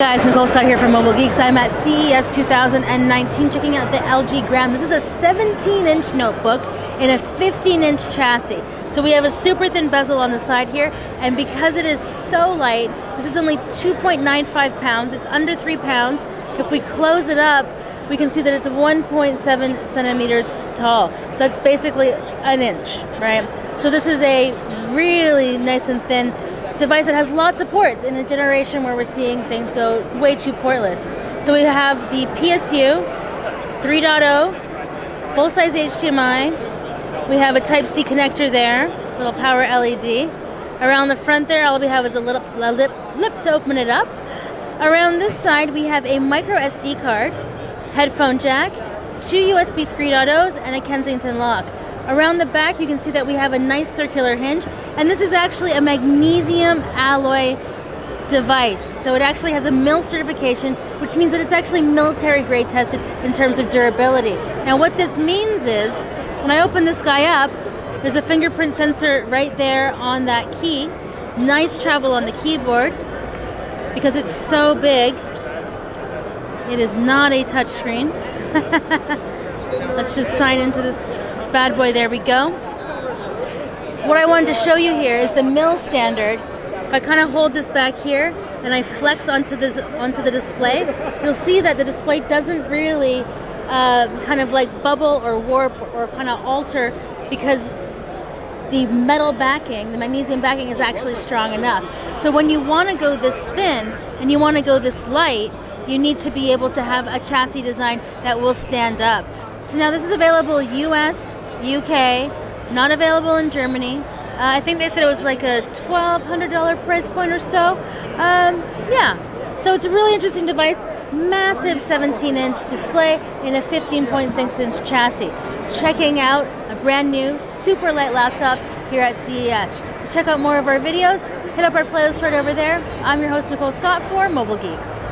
Guys, Nicole Scott here from Mobile Geeks. I'm at CES 2019 checking out the LG Gram. This is a 17-inch notebook in a 15-inch chassis. So we have a super thin bezel on the side here, and because it is so light, this is only 2.95 pounds. It's under 3 pounds. If we close it up, we can see that it's 1.7 centimeters tall. So that's basically an inch, right? So this is a really nice and thin device that has lots of ports in a generation where we're seeing things go way too portless. So we have the PSU 3.0, full-size HDMI. We have a Type-C connector there, little power LED. Around the front there, all we have is a lip to open it up. Around this side, we have a micro SD card, headphone jack, 2 USB 3.0s, and a Kensington lock. Around the back, you can see that we have a nice circular hinge, and this is actually a magnesium alloy device. So it actually has a MIL certification, which means that it's actually military grade tested in terms of durability. Now what this means is, when I open this guy up, there's a fingerprint sensor right there on that key. Nice travel on the keyboard, because it's so big. It is not a touch screen. Let's just sign into this bad boy. There we go. What I wanted to show you here is the MIL standard. If I kind of hold this back here and I flex onto the display, you'll see that the display doesn't really kind of like bubble or warp or kind of alter, because the metal backing, the magnesium backing, is actually strong enough. So when you want to go this thin and you want to go this light, you need to be able to have a chassis design that will stand up. So now this is available US, UK, not available in Germany. I think they said it was like a $1,200 price point or so. Yeah, so it's a really interesting device. Massive 17-inch display in a 15.6-inch chassis. Checking out a brand new, super light laptop here at CES. To check out more of our videos, hit up our playlist right over there. I'm your host, Nicole Scott, for Mobile Geeks.